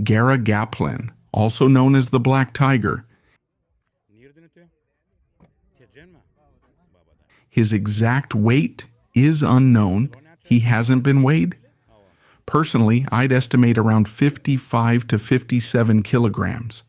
Gara Gaplin, also known as the Black Tiger. His exact weight is unknown. He hasn't been weighed. Personally, I'd estimate around 55 to 57 kilograms.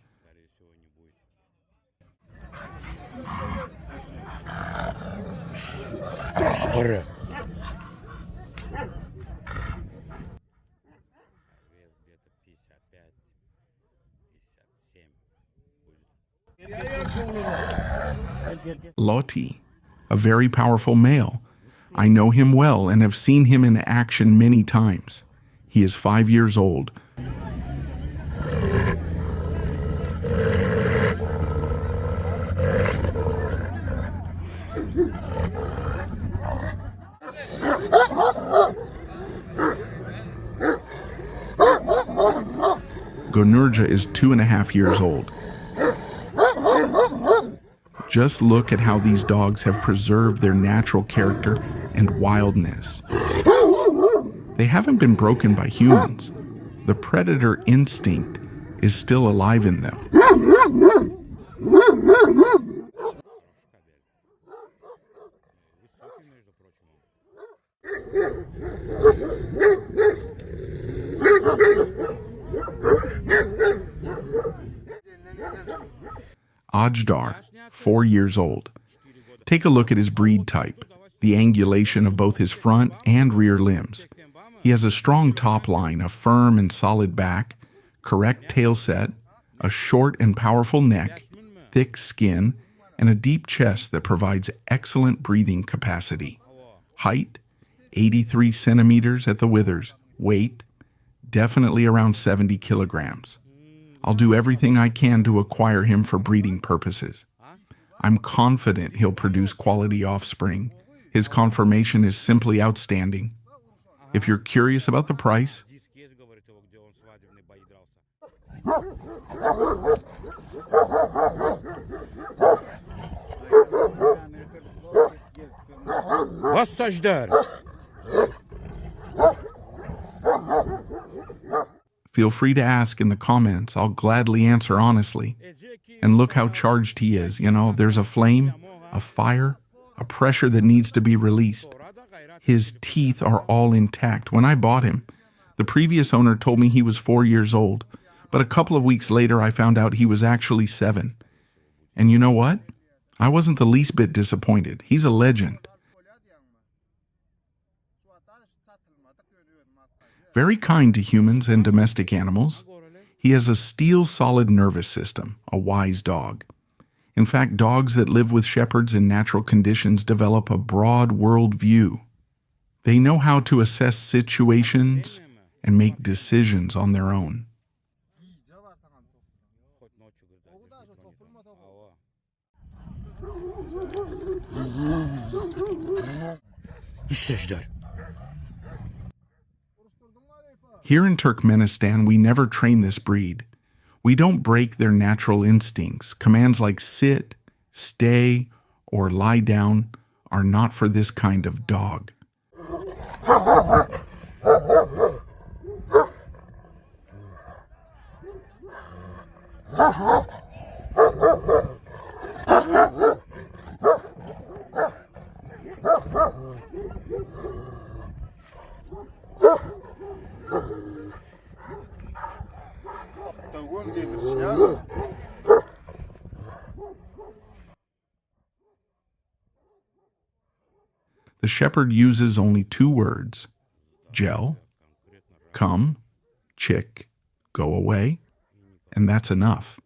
Loti, a very powerful male. I know him well and have seen him in action many times. He is 5 years old. Gonurja is 2.5 years old. Just look at how these dogs have preserved their natural character and wildness. They haven't been broken by humans. The predator instinct is still alive in them. Ajdar, 4 years old. Take a look at his breed type, the angulation of both his front and rear limbs. He has a strong top line, a firm and solid back, correct tail set, a short and powerful neck, thick skin, and a deep chest that provides excellent breathing capacity. Height, 83 centimeters at the withers. Weight, definitely around 70 kilograms. I'll do everything I can to acquire him for breeding purposes. I'm confident he'll produce quality offspring. His conformation is simply outstanding. If you're curious about the price, Ajdar. feel free to ask in the comments. I'll gladly answer honestly. And look how charged he is. You know, there's a flame, a fire, a pressure that needs to be released. His teeth are all intact. When I bought him, the previous owner told me he was 4 years old, but a couple of weeks later I found out he was actually 7. And you know what? I wasn't the least bit disappointed. He's a legend. Very kind to humans and domestic animals. He has a steel-solid nervous system, a wise dog. In fact, dogs that live with shepherds in natural conditions develop a broad world view. They know how to assess situations and make decisions on their own. Here in Turkmenistan, we never train this breed. We don't break their natural instincts. Commands like sit, stay, or lie down are not for this kind of dog. The shepherd uses only 2 words, gel, come, chick, go away, and that's enough.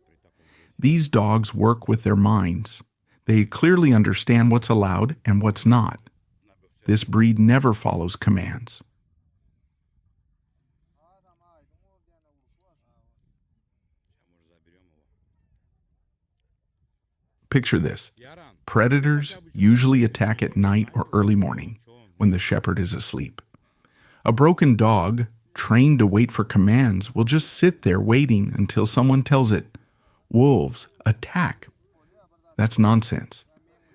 These dogs work with their minds. They clearly understand what's allowed and what's not. This breed never follows commands. Picture this. Predators usually attack at night or early morning when the shepherd is asleep. A broken dog, trained to wait for commands, will just sit there waiting until someone tells it, "Wolves, attack." That's nonsense.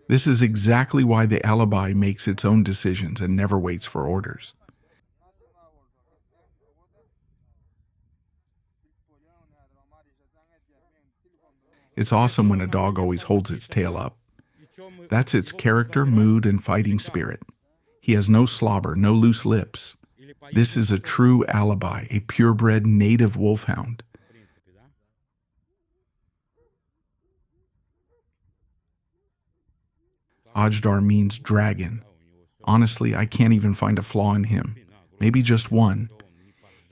This is exactly why the Alabai makes its own decisions and never waits for orders. It's awesome when a dog always holds its tail up. That's its character, mood, and fighting spirit. He has no slobber, no loose lips. This is a true Alabai, a purebred native wolfhound. Ajdar means dragon. Honestly, I can't even find a flaw in him. Maybe just one.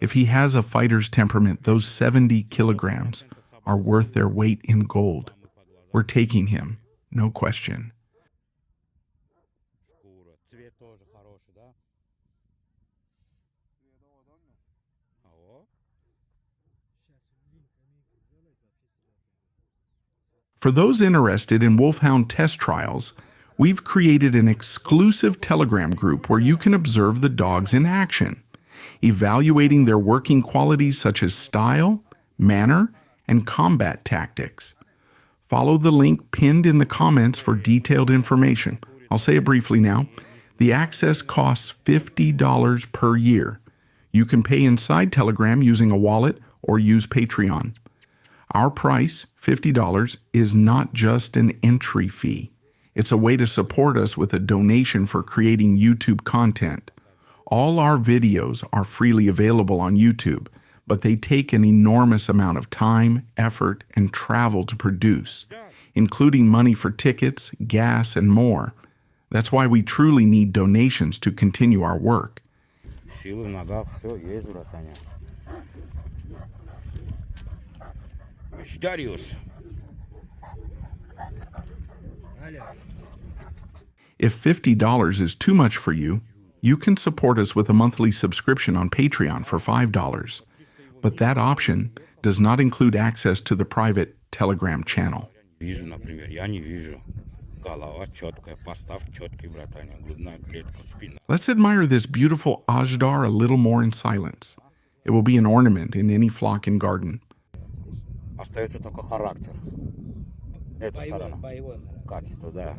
If he has a fighter's temperament, those 70 kilograms are worth their weight in gold. We're taking him, no question. For those interested in Wolfhound test trials, we've created an exclusive Telegram group where you can observe the dogs in action, evaluating their working qualities such as style, manner, and combat tactics. Follow the link pinned in the comments for detailed information. I'll say it briefly now. The access costs $50 per year. You can pay inside Telegram using a wallet or use Patreon. Our price, $50, is not just an entry fee. It's a way to support us with a donation for creating YouTube content. All our videos are freely available on YouTube, but they take an enormous amount of time, effort, and travel to produce, including money for tickets, gas, and more. That's why we truly need donations to continue our work. If $50 is too much for you, you can support us with a monthly subscription on Patreon for $5. But that option does not include access to the private Telegram channel. Let's admire this beautiful Ajdar a little more in silence. It will be an ornament in any flock and garden. Остается только характер. Эта сторона. Качество, да.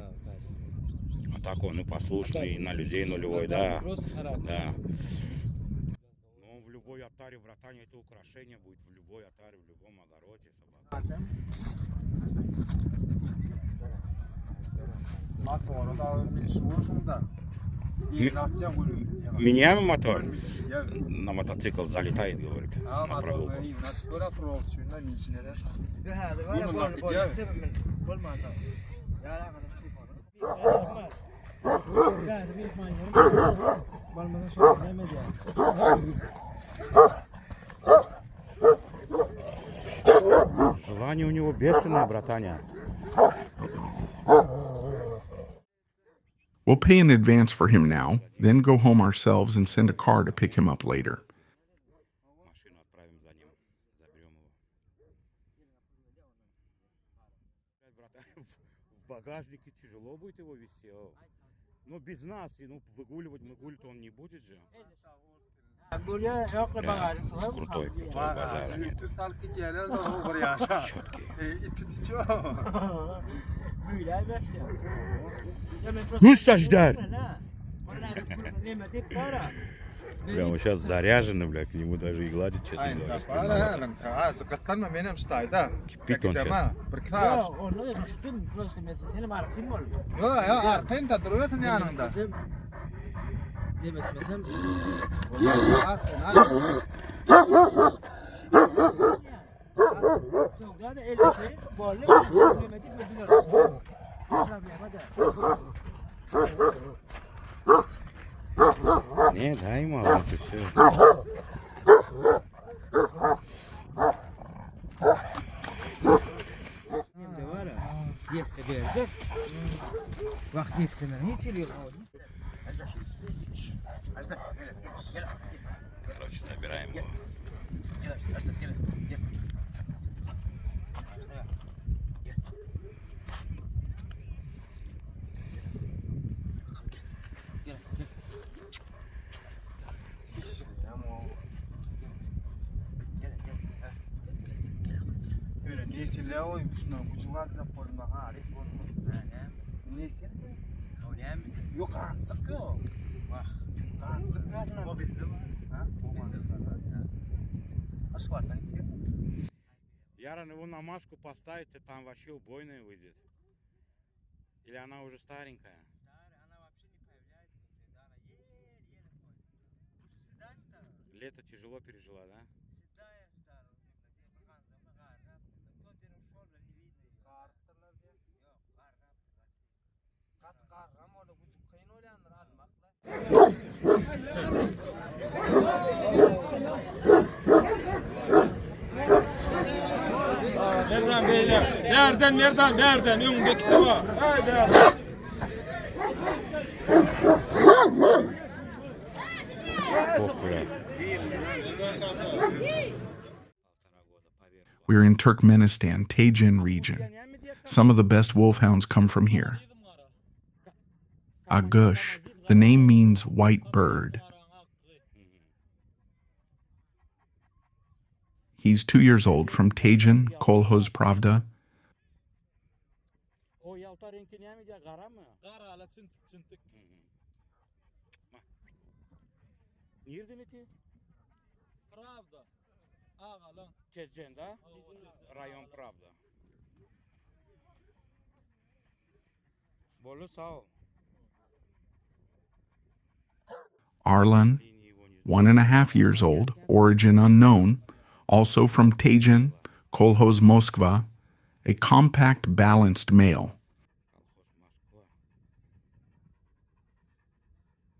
А так он и послушный, и на людей нулевой, да. Да. Но в любой отаре, братане, это украшение будет в любой отаре, в любом огороде. Меняем мотор? На мотоцикл залетает, говорит, на прогулку. Желание у него бешеное, братаня. We'll pay in advance for him now, then go home ourselves and send a car to pick him up later. В багажнике тяжело будет его вести. Но без нас, выгуливать он не будет же. Крутой базар. Ну, Ajdar! Прямо сейчас заряженный, бля, к нему даже и гладить, честно говоря. Кипит он сейчас. Не, дай ему аванс и все. Короче, забираем его. Yok artık yok. Bak. Artık yok. O bildi mi? Ha? O bildi mi? Aşk var sanki. Яра, его на маску поставите, там вообще убойная выйдет. Или она уже старенькая? Она вообще не появляется. Она еле-еле ходит. Седая стала. Лето тяжело пережила, да? Седая стала. Тот день ушел, не видно ее. Kartırlar diye. Yok, qarrabdır. Kat karram orada küçük kıyın olayanlar almakla. Nereden beyler? Nereden? Önündeki tava. Haydi. Ох, бля. We're in Turkmenistan, Tajin region. Some of the best wolfhounds come from here. Agush, the name means white bird. He's 2 years old from Tajin, Kolhoz Pravda. O yalta rengi ne mi diye kara mı? Kara ala çıntık. Nerede mi ti? Pravda. Ağa lan. Çetçen da? Rayon Pravda. Bolu sağ ol. Arlan, 1.5 years old, origin unknown, also from Tajin, Kolhoz Moskva, a compact, balanced male.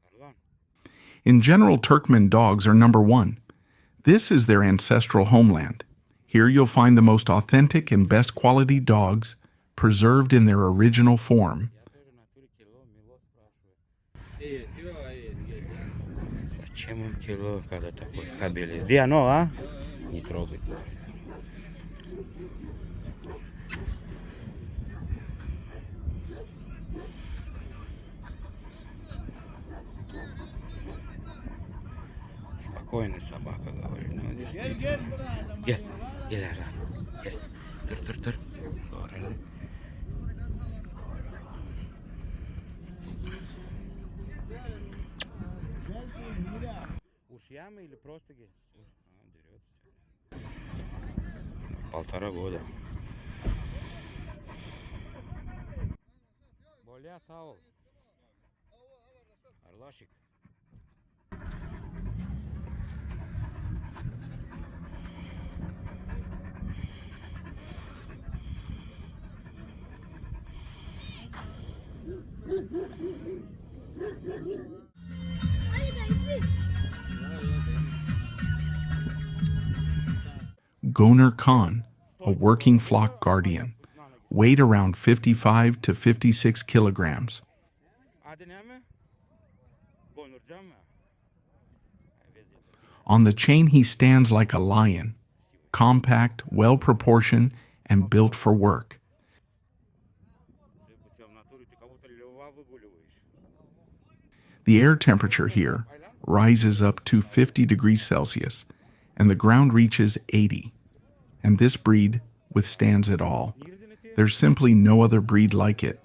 Arlan. In general, Turkmen dogs are number one. This is their ancestral homeland. Here you'll find the most authentic and best quality dogs preserved in their original form. Чем им кило, когда такой кабель? Где оно, а? Не трогай. Спокойная собака, говорит. Ну, действительно. Гель, Аран. Гель. Тур. Говорили. Ушьями или просто гель? Дерется. 1,5 года. Боля, Саул. Орлашик. Goner Khan, a working flock guardian, weighed around 55 to 56 kilograms. Adı ne mi? Gonurcan mı? On the chain, he stands like a lion, compact, well-proportioned, and built for work. The air temperature here rises up to 50 degrees Celsius, and the ground reaches 80. And this breed withstands it all. There's simply no other breed like it.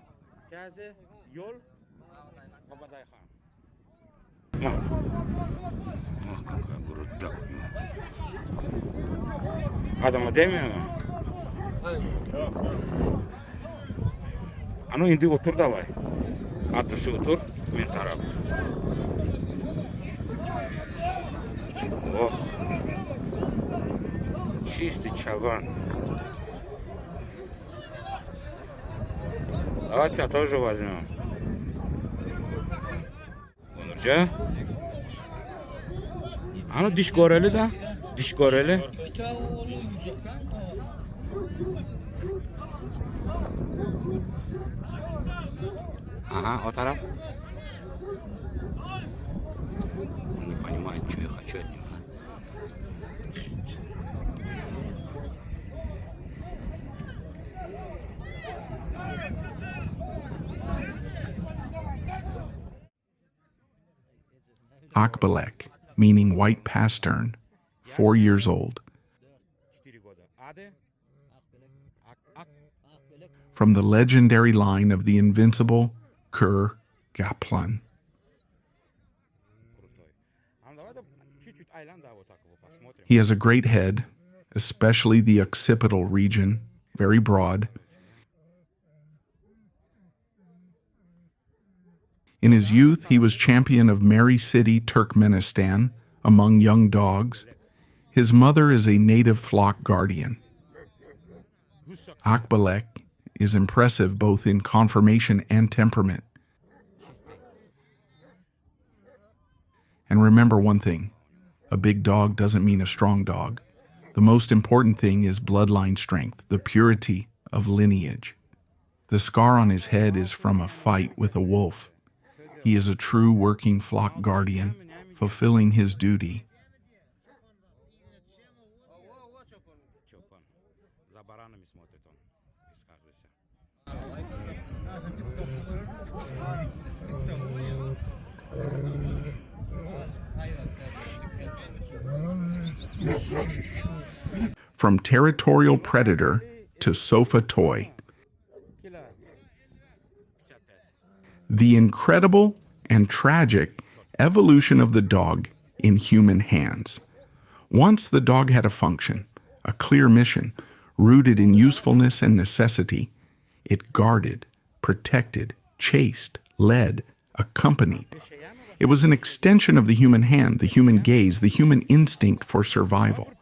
Adamı demiyor mu? А ну иди otur давай. At dışı otur, bir taraf. Oh. Чистый чаган. Давай тебя тоже возьмем. Onurca. Ano diş goreli de. Diş goreli. Ага, o taraf. Он не понимает, что я хочу от него. Akbalek, meaning white pastern, 4 years old. 4 года. Adı? From the legendary line of the invincible Kur Gaplan. Крутой. А ну давай чуть-чуть айлян, да, вот так его посмотрим. He has a great head, especially the occipital region, very broad. In his youth, he was champion of Mary City, Turkmenistan, among young dogs. His mother is a native flock guardian. Akbalek is impressive both in conformation and temperament. And remember one thing, a big dog doesn't mean a strong dog. The most important thing is bloodline strength, the purity of lineage. The scar on his head is from a fight with a wolf. He is a true working flock guardian, fulfilling his duty. From territorial predator to sofa toy. The incredible and tragic evolution of the dog in human hands. Once the dog had a function, a clear mission, rooted in usefulness and necessity. It guarded, protected, chased, led, accompanied. It was an extension of the human hand, the human gaze, the human instinct for survival.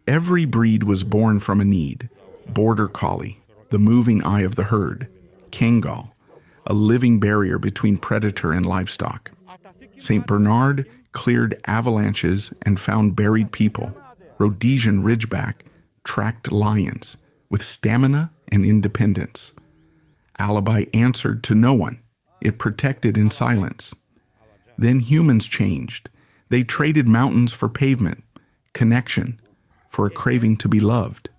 Every breed was born from a need. Border Collie, the moving eye of the herd. Kangal, a living barrier between predator and livestock. St. Bernard cleared avalanches and found buried people. Rhodesian Ridgeback tracked lions with stamina and independence. Alabai answered to no one. It protected in silence. Then humans changed. They traded mountains for pavement, connection, for a craving to be loved.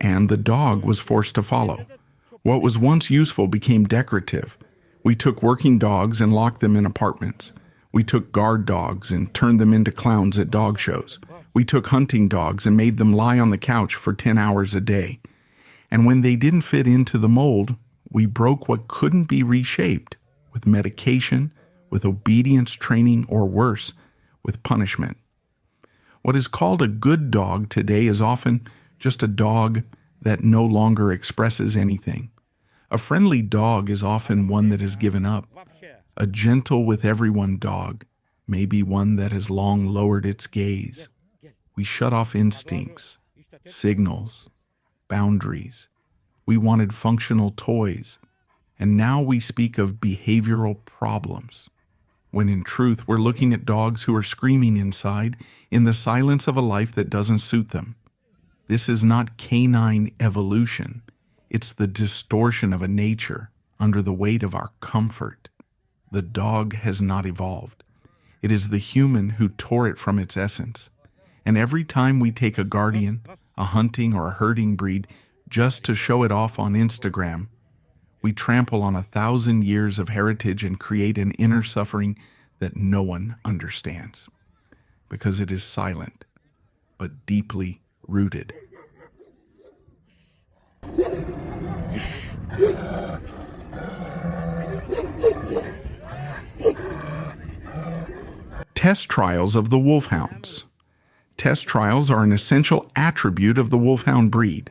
And the dog was forced to follow. What was once useful became decorative. We took working dogs and locked them in apartments. We took guard dogs and turned them into clowns at dog shows. We took hunting dogs and made them lie on the couch for 10 hours a day. And when they didn't fit into the mold, we broke what couldn't be reshaped with medication, with obedience training, or worse, with punishment. What is called a good dog today is often just a dog that no longer expresses anything. A friendly dog is often one that has given up. A gentle with everyone dog may be one that has long lowered its gaze. We shut off instincts, signals, boundaries. We wanted functional toys, and now we speak of behavioral problems, when in truth we're looking at dogs who are screaming inside in the silence of a life that doesn't suit them. This is not canine evolution. It's the distortion of a nature under the weight of our comfort. The dog has not evolved. It is the human who tore it from its essence. And every time we take a guardian, a hunting or a herding breed, just to show it off on Instagram, we trample on 1,000 years of heritage and create an inner suffering that no one understands, because it is silent, but deeply rooted. Test trials of the Wolfhounds. Test trials are an essential attribute of the Wolfhound breed.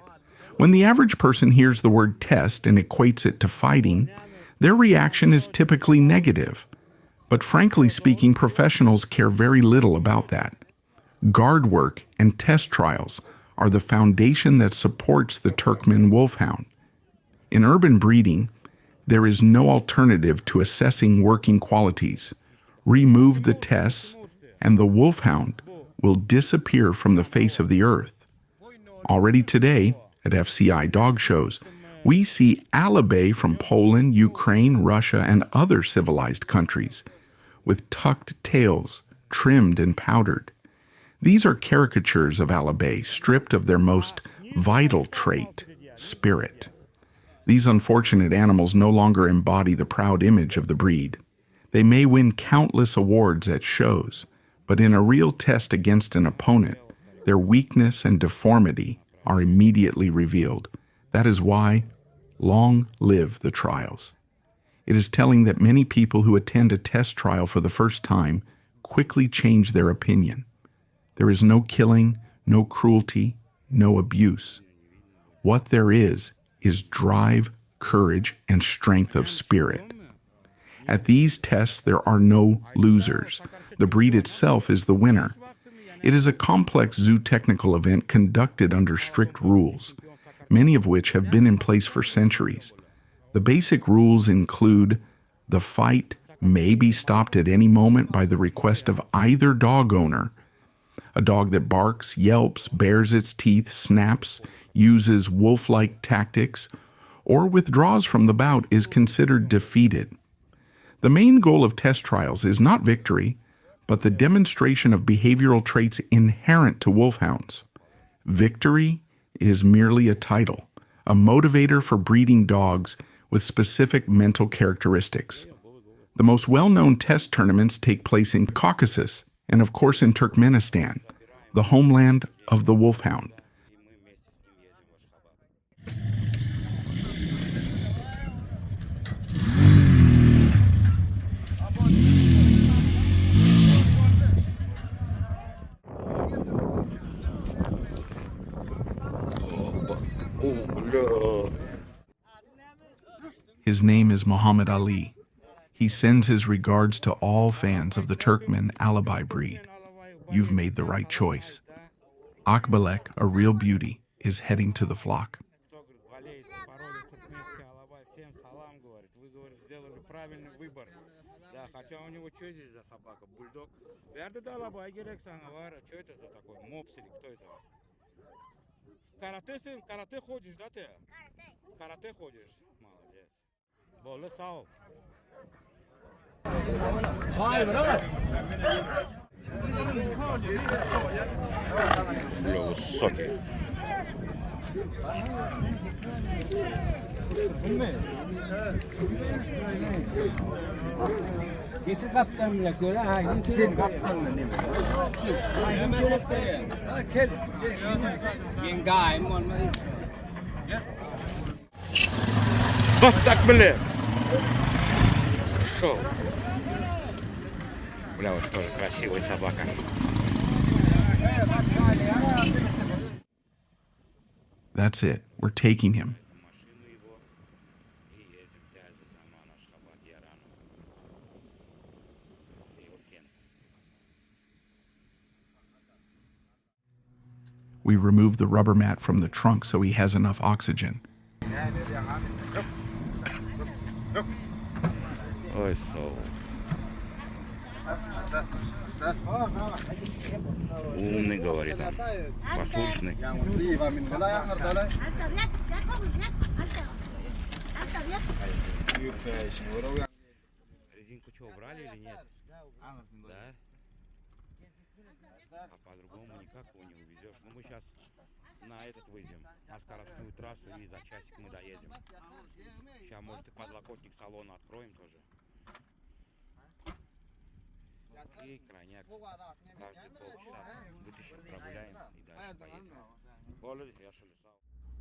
When the average person hears the word test and equates it to fighting, their reaction is typically negative. But frankly speaking, professionals care very little about that. Guard work and test trials are the foundation that supports the Turkmen Wolfhound. In urban breeding, there is no alternative to assessing working qualities. Remove the tests, and the Wolfhound will disappear from the face of the earth. Already today, at FCI dog shows, we see Alabai from Poland, Ukraine, Russia, and other civilized countries. with tucked tails, trimmed and powdered. These are caricatures of Alabai, stripped of their most vital trait, spirit. These unfortunate animals no longer embody the proud image of the breed. They may win countless awards at shows, but in a real test against an opponent, their weakness and deformity are immediately revealed. That is why, long live the trials. It is telling that many people who attend a test trial for the first time quickly change their opinion. There is no killing, no cruelty, no abuse. What there is drive, courage, and strength of spirit. At these tests, there are no losers. The breed itself is the winner. It is a complex zootechnical event conducted under strict rules, many of which have been in place for centuries. The basic rules include the fight may be stopped at any moment by the request of either dog owner. A dog that barks, yelps, bares its teeth, snaps, uses wolf-like tactics, or withdraws from the bout is considered defeated. The main goal of test trials is not victory, but the demonstration of behavioral traits inherent to wolfhounds. Victory is merely a title, a motivator for breeding dogs with specific mental characteristics. The most well-known test tournaments take place in Caucasus and, of course, in Turkmenistan, the homeland of the wolfhound. His name is Muhammad Ali. He sends his regards to all fans of the Turkmen Alabai breed. You've made the right choice. Akbalek, a real beauty, is heading to the flock. Хотя у него что здесь за собака? Бульдог? Ajdar Alabai gerek sana var. Что это за такой? Мопс или кто это? Карате сын, карате ходишь, да ты? Карате ходишь? Молодец. Болы сау. Бля, высокий. Getir kaptanına göre hangi Senin kaptanla ne? kel. Yengay mon. Бассак, бля! Шел. Бля, вот тоже красивая собака. That's it. We're taking him. We remove the rubber mat from the trunk so he has enough oxygen. Ой, сол. Умный, говорит он. Послушный. Резинку что, убрали или нет? Да? А по-другому никак его не увезешь. Ну мы сейчас на этот выйдем, на скоростную трассу, и за часик мы доедем. Сейчас, может, и подлокотник салона откроем тоже. И крайняк каждые полчаса вытащим, прогуляем и дальше поедем.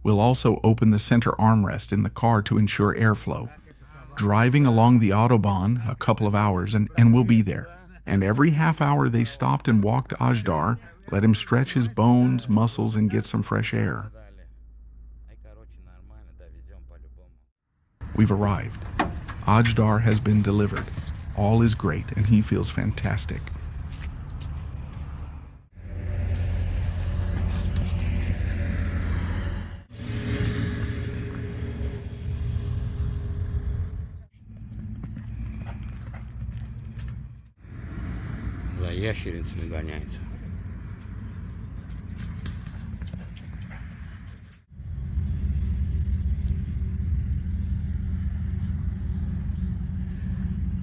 We'll also open the center armrest in the car to ensure airflow. Driving along the Autobahn a couple of hours and we'll be there. And every half hour they stopped and walked Ajdar, let him stretch his bones, muscles, and get some fresh air. We've arrived. Ajdar has been delivered. All is great, and he feels fantastic. За ящерицами гоняется.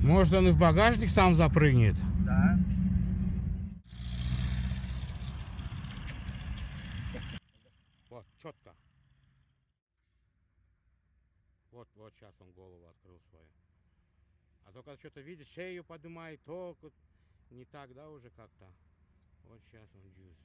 Может, он и в багажник сам запрыгнет? Да. Вот, четко. Вот сейчас он голову открыл свою. А только что-то видишь, шею поднимает, то не так, да, уже как-то. Вот сейчас он джуз.